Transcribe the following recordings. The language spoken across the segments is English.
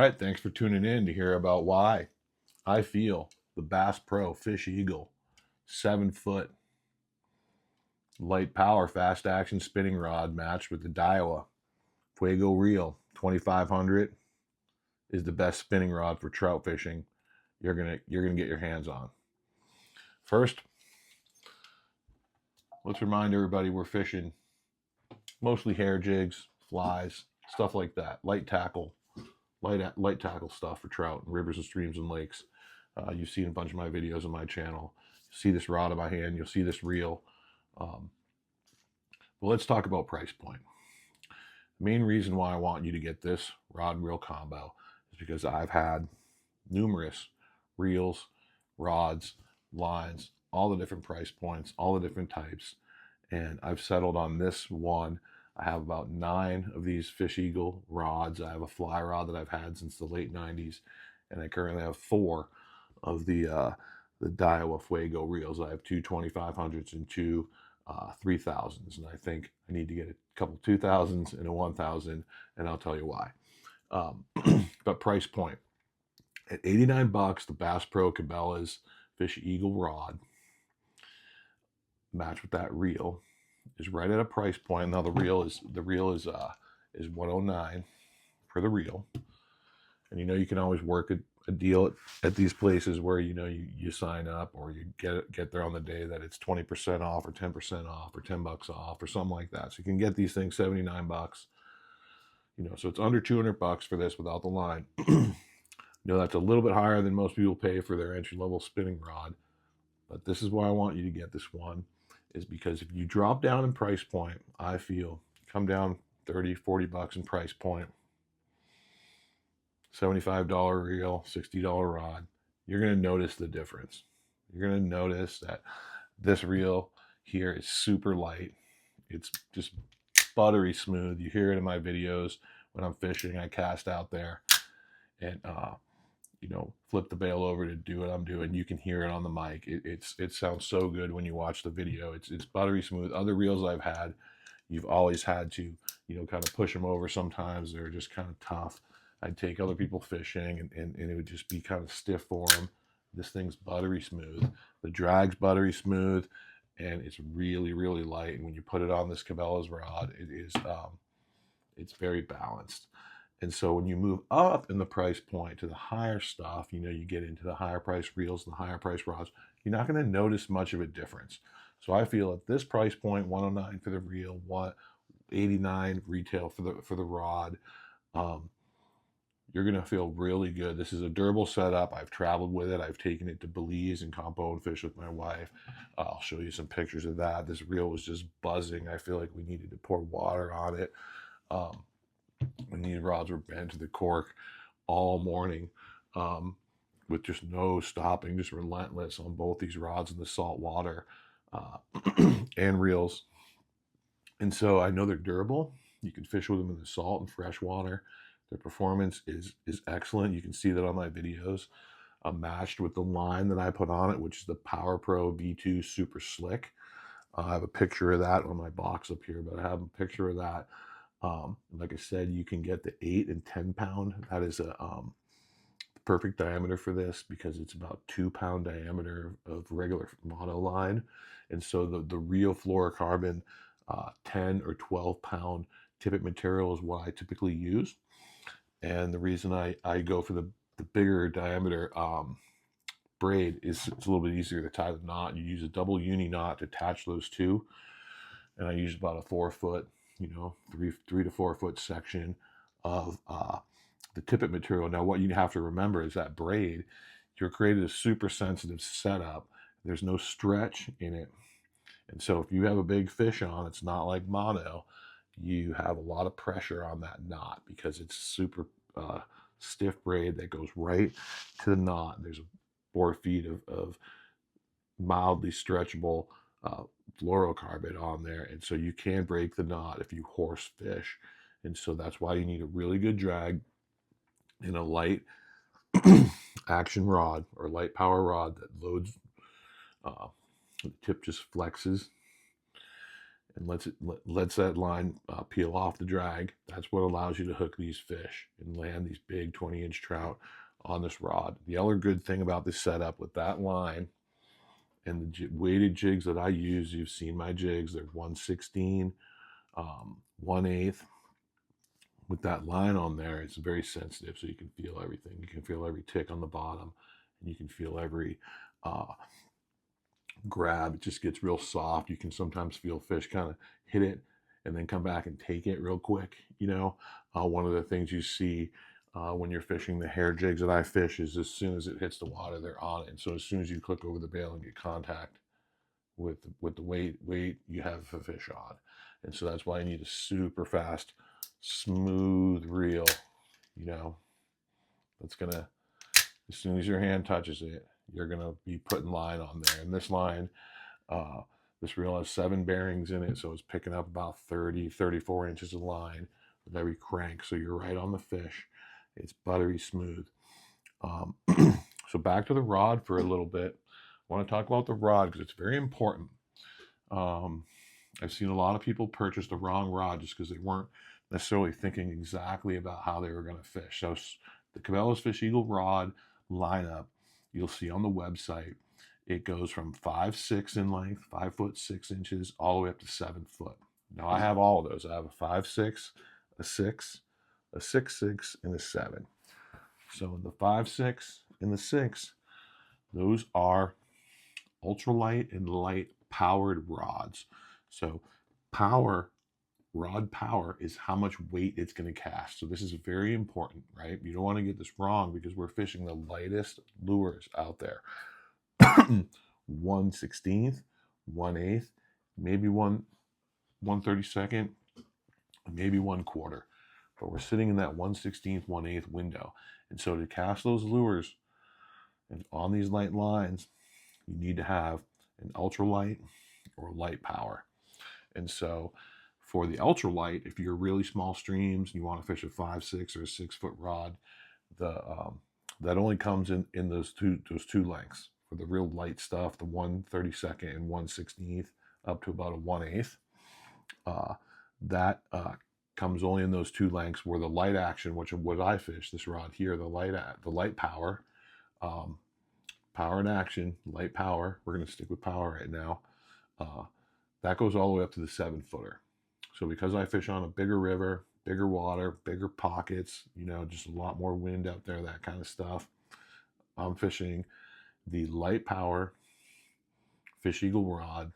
right, thanks for tuning in to hear about why I feel the Bass Pro Fish Eagle 7-foot light power fast action spinning rod matched with the Diawa Fuego Reel 2500 is the best spinning rod for trout fishing you're gonna get your hands on. First, let's remind everybody we're fishing mostly hair jigs, flies, stuff like that, light tackle stuff for trout in rivers and streams and lakes. You've seen a bunch of my videos on my channel. You'll see this rod in my hand. You'll see this reel. But let's talk about price point. The main reason why I want you to get this rod and reel combo is because I've had numerous reels, rods, lines, all the different price points, all the different types, and I've settled on this one. I have about 9 of these Fish Eagle rods. I have a fly rod that I've had since the late 90s, and I currently have 4 of the Diawa Fuego reels. I have 2 2500s and 2 3000s, and I think I need to get a couple 2000s and a 1000, and I'll tell you why. But price point at 89 bucks, the Bass Pro Cabela's Fish Eagle rod matched with that reel is right at a price point. Now the reel is 109 for the reel, and you can always work a deal at these places where you sign up or you get there on the day that it's 20% off or 10% off or 10 bucks off or something like that. So you can get these things 79 bucks. So it's under 200 bucks for this without the line. That's a little bit higher than most people pay for their entry-level spinning rod, but this is why I want you to get this one, is because if you drop down in price point, I feel come down 30, 40 bucks in price point, $75 reel, $60 rod, you're going to notice the difference. You're going to notice that this reel here is super light. It's just buttery smooth. You hear it in my videos when I'm fishing. I cast out there and flip the bail over to do what I'm doing. You can hear it on the mic. It sounds so good when you watch the video. It's buttery smooth. Other reels I've had, you've always had to kind of push them over. Sometimes they're just kind of tough. I'd take other people fishing and it would just be kind of stiff for them. This thing's buttery smooth. The drag's buttery smooth, and it's really, really light. And when you put it on this Cabela's rod, it's very balanced. And so when you move up in the price point to the higher stuff, you get into the higher price reels and the higher price rods, you're not going to notice much of a difference. So I feel at this price point, 109 for the reel, 189 retail for the rod, you're going to feel really good. This is a durable setup. I've traveled with it. I've taken it to Belize and Campo and fished with my wife. I'll show you some pictures of that. This reel was just buzzing. I feel like we needed to pour water on it. And these rods were bent to the cork all morning, with just no stopping, just relentless on both these rods in the salt water and reels. And so I know they're durable. You can fish with them in the salt and fresh water. Their performance is excellent. You can see that on my videos. Matched with the line that I put on it, which is the Power Pro V2 Super Slick. I have a picture of that on my box up here, but I have a picture of that. Like I said, you can get the 8 and 10 pound. That is a perfect diameter for this because it's about 2 pound diameter of regular mono line. And so the real fluorocarbon 10 or 12 pound tippet material is what I typically use. And the reason I go for the bigger diameter braid is it's a little bit easier to tie the knot. You use a double uni knot to attach those two. And I use about a 4 foot, 3 to 4 foot section of the tippet material. Now, what you have to remember is that braid, you're created a super sensitive setup. There's no stretch in it. And so if you have a big fish on, it's not like mono. You have a lot of pressure on that knot because it's super stiff braid that goes right to the knot. There's 4 feet of mildly stretchable fluorocarbon on there, and so you can break the knot if you horse fish. And so that's why you need a really good drag and a light action rod or light power rod that loads. The tip just flexes and lets that line peel off the drag. That's what allows you to hook these fish and land these big 20-inch trout on this rod. The other good thing about this setup with that line and the weighted jigs that I use, you've seen my jigs, they're 1/16, 1/8. With that line on there, it's very sensitive, so you can feel everything. You can feel every tick on the bottom, and you can feel every grab. It just gets real soft. You can sometimes feel fish kind of hit it and then come back and take it real quick. One of the things you see when you're fishing the hair jigs that I fish is as soon as it hits the water, they're on it. And so as soon as you click over the bail and get contact with the weight, you have a fish on. And so that's why you need a super fast, smooth reel. That's gonna, as soon as your hand touches it, you're gonna be putting line on there. And this line, this reel has 7 bearings in it, so it's picking up about 34 inches of line with every crank. So you're right on the fish. It's buttery smooth. So back to the rod for a little bit. I want to talk about the rod because it's very important. I've seen a lot of people purchase the wrong rod just because they weren't necessarily thinking exactly about how they were going to fish. So the Cabela's Fish Eagle rod lineup, you'll see on the website, it goes from 5'6" in length, 5 foot 6 inches, all the way up to 7 foot. Now I have all of those. I have a 5'6", a 6, a 6'6", and a 7. So the 5'6" and the 6, those are ultralight and light powered rods. So rod power is how much weight it's going to cast. So this is very important, right? You don't want to get this wrong because we're fishing the lightest lures out there. 1/16, 1/8, maybe 1/32, maybe 1/4. But we're sitting in that 1/16, 1/8 window. And so to cast those lures and on these light lines, you need to have an ultralight or light power. And so for the ultralight, if you're really small streams and you want to fish a 5'6" or a 6 foot rod, that only comes in those two lengths. For the real light stuff, the 1/32 and 1/16 up to about a 1/8, that comes only in those two lengths. Where the light action, which what I fish this rod here, the light power, power and action, light power. We're going to stick with power right now. That goes all the way up to the 7 footer. So because I fish on a bigger river, bigger water, bigger pockets, just a lot more wind out there, that kind of stuff, I'm fishing the light power Fish Eagle rod.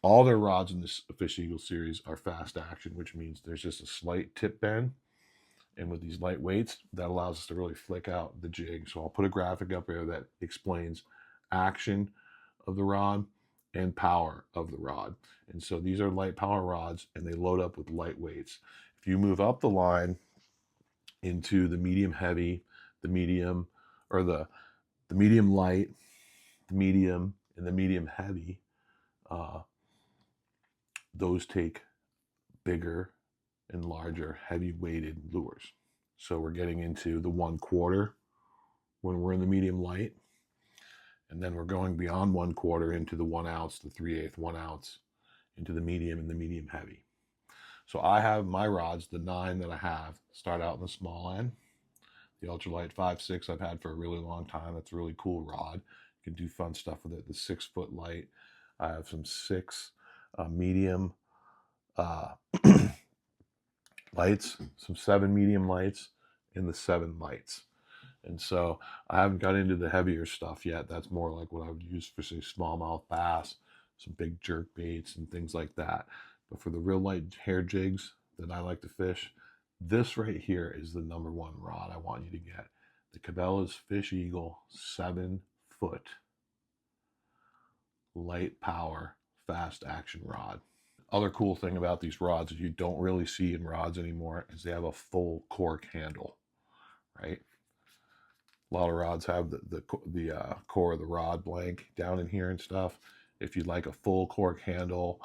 All their rods in this Fish Eagle series are fast action, which means there's just a slight tip bend. And with these light weights, that allows us to really flick out the jig. So I'll put a graphic up there that explains action of the rod and power of the rod. And so these are light power rods, and they load up with light weights. If you move up the line into the medium heavy, the medium, or the medium light, the medium, and the medium heavy, those take bigger and larger heavy weighted lures. So we're getting into the 1/4 when we're in the medium light, and then we're going beyond 1/4 into the 1 ounce, the 3/8, 1 ounce, into the medium and the medium heavy. So I have my rods, the 9 that I have, start out in the small end. The ultralight 5'6" I've had for a really long time. That's a really cool rod. You can do fun stuff with it. The 6 foot light. I have some 6 medium lights, some 7 medium lights, and the 7 lights. And so I haven't got into the heavier stuff yet. That's more like what I would use for, say, smallmouth bass, some big jerk baits and things like that. But for the real light hair jigs that I like to fish, this right here is the #1 rod I want you to get. The Cabela's Fish Eagle 7 foot light power fast action rod. Other cool thing about these rods that you don't really see in rods anymore is they have a full cork handle, right? A lot of rods have the core of the rod blank down in here and stuff. If you'd like a full cork handle,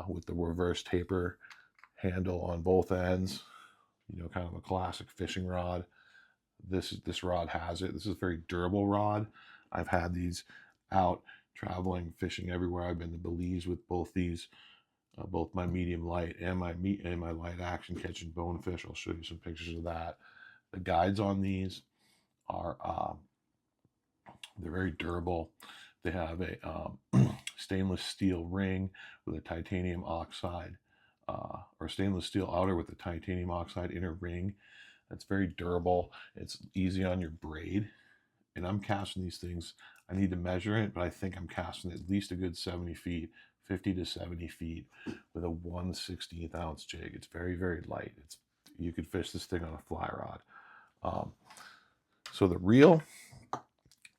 with the reverse taper handle on both ends, kind of a classic fishing rod, this rod has it. This is a very durable rod. I've had these out traveling, fishing everywhere. I've been to Belize with both these, both my medium light and my light action catching bonefish. I'll show you some pictures of that. The guides on these are they're very durable. They have a stainless steel ring with a titanium oxide, or stainless steel outer with a titanium oxide inner ring. That's very durable. It's easy on your braid. And I'm casting these things, I need to measure it, but I think I'm casting at least a good 70 feet, 50 to 70 feet with a 1/16 ounce jig. It's very, very light. You could fish this thing on a fly rod. So the reel,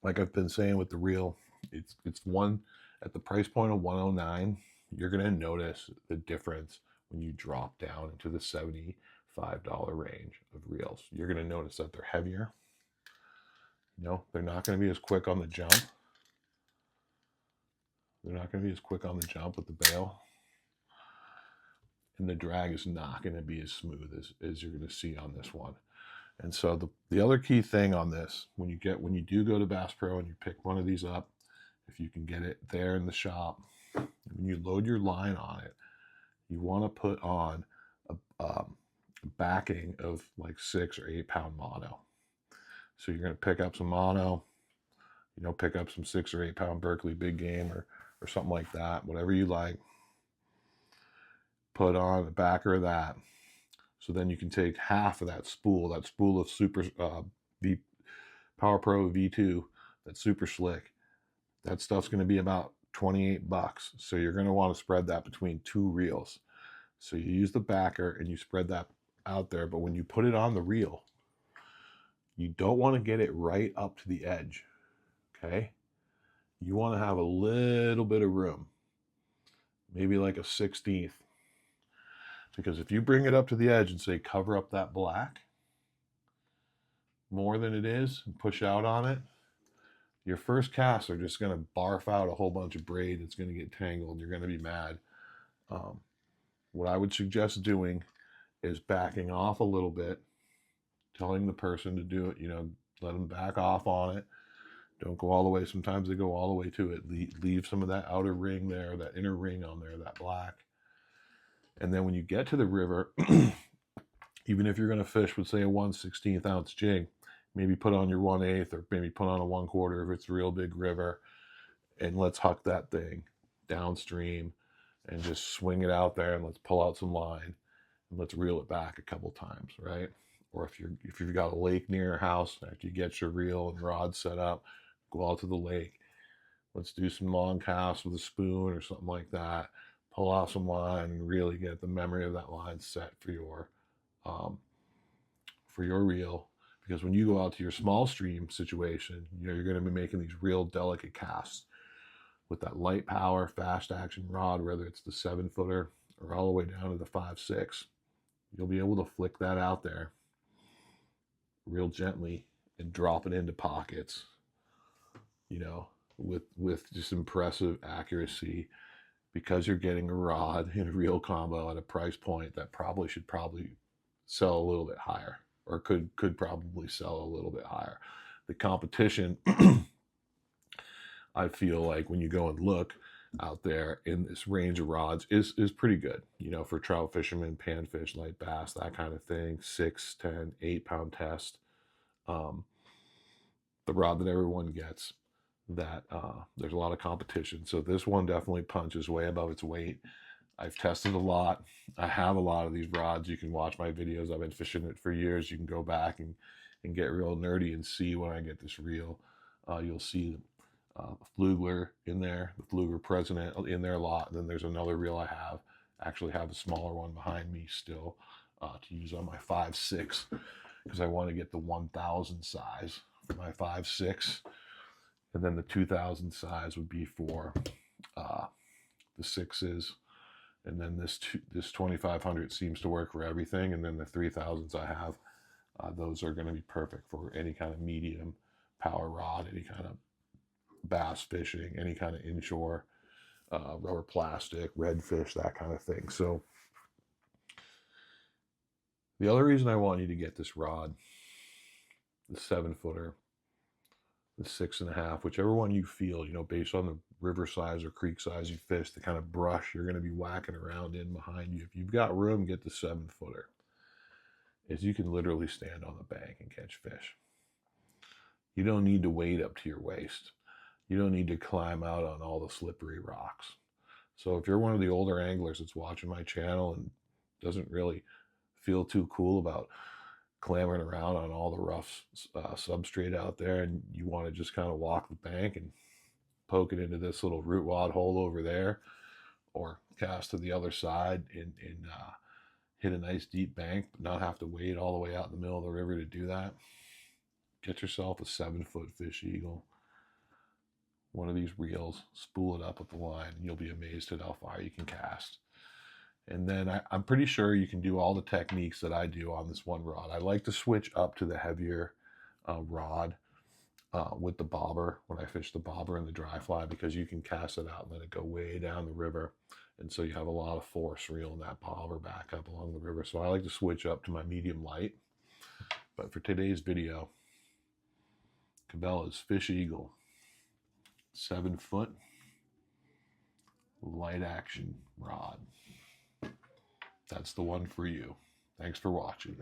like I've been saying with the reel, it's one at the price point of 109. You're going to notice the difference when you drop down into the $75 range of reels. You're going to notice that they're heavier. They're not going to be as quick on the jump. They're not going to be as quick on the jump with the bail. And the drag is not going to be as smooth as you're going to see on this one. And so the other key thing on this, when you do go to Bass Pro and you pick one of these up, if you can get it there in the shop, when you load your line on it, you want to put on a backing of like 6 or 8 pound mono. So you're going to pick up some mono, pick up some 6 or 8 pound Berkeley big game or something like that, whatever you like. Put on a backer of that. So then you can take half of that spool of Super Power Pro V2, that's super slick. That stuff's going to be about $28. So you're going to want to spread that between 2 reels. So you use the backer and you spread that out there. But when you put it on the reel, you don't want to get it right up to the edge. Okay? You want to have a little bit of room, maybe like a 1/16. Because if you bring it up to the edge and say cover up that black more than it is and push out on it, your first casts are just going to barf out a whole bunch of braid. It's going to get tangled. You're going to be mad. What I would suggest doing is backing off a little bit, telling the person to do it, let them back off on it. Don't go all the way. Sometimes they go all the way to it. Leave some of that outer ring there, that inner ring on there, that black. And then when you get to the river, even if you're going to fish with, say, a 1/16 ounce jig, maybe put on your 1/8 or maybe put on a 1/4 if it's a real big river, and let's huck that thing downstream and just swing it out there, and let's pull out some line and let's reel it back a couple times, right? Or if you've got a lake near your house, after you get your reel and rod set up, go out to the lake. Let's do some long casts with a spoon or something like that. Pull out some line and really get the memory of that line set for your reel. Because when you go out to your small stream situation, you're going to be making these real delicate casts with that light power, fast action rod, whether it's the 7-footer or all the way down to the 5/6. You'll be able to flick that out there real gently and drop it into pockets, with just impressive accuracy, because you're getting a rod and a reel combo at a price point that should sell a little bit higher, or could probably sell a little bit higher. The competition, I feel like when you go and look out there in this range of rods is pretty good, for trout fishermen, panfish, light bass, that kind of thing, 6, 10, 8 pound test. The rod that everyone gets, that there's a lot of competition. So this one definitely punches way above its weight. I've tested a lot. I have a lot of these rods. You can watch my videos. I've been fishing it for years. You can go back and get real nerdy and see when I get this reel. You'll see the Flugler in there, the Flugler President in there a lot. And then there's another reel I actually have a smaller one behind me still to use on my 5/6, because I want to get the 1,000 size for my 5/6. And then the 2,000 size would be for the 6s. And then this 2,500 seems to work for everything. And then the 3,000s I have, those are going to be perfect for any kind of medium power rod, any kind of bass fishing, any kind of inshore, rubber plastic, redfish, that kind of thing. So the other reason I want you to get this rod, the 7-footer, the 6.5, whichever one you feel, you know, based on the river size or creek size you fish, the kind of brush you're going to be whacking around in behind you. If you've got room, get the 7-footer. Is you can literally stand on the bank and catch fish. You don't need to wade up to your waist. You don't need to climb out on all the slippery rocks. So if you're one of the older anglers that's watching my channel and doesn't really feel too cool about clambering around on all the rough substrate out there, and you want to just kind of walk the bank and poke it into this little root wad hole over there, or cast to the other side and hit a nice deep bank, but not have to wade all the way out in the middle of the river to do that, get yourself a 7-foot fish eagle, one of these reels, spool it up with the line, and you'll be amazed at how far you can cast. And then I'm pretty sure you can do all the techniques that I do on this one rod. I like to switch up to the heavier rod with the bobber when I fish the bobber and the dry fly, because you can cast it out and let it go way down the river. And so you have a lot of force reeling that bobber back up along the river. So I like to switch up to my medium light. But for today's video, Cabela's Fish Eagle, 7-foot light action rod. That's the one for you. Thanks for watching.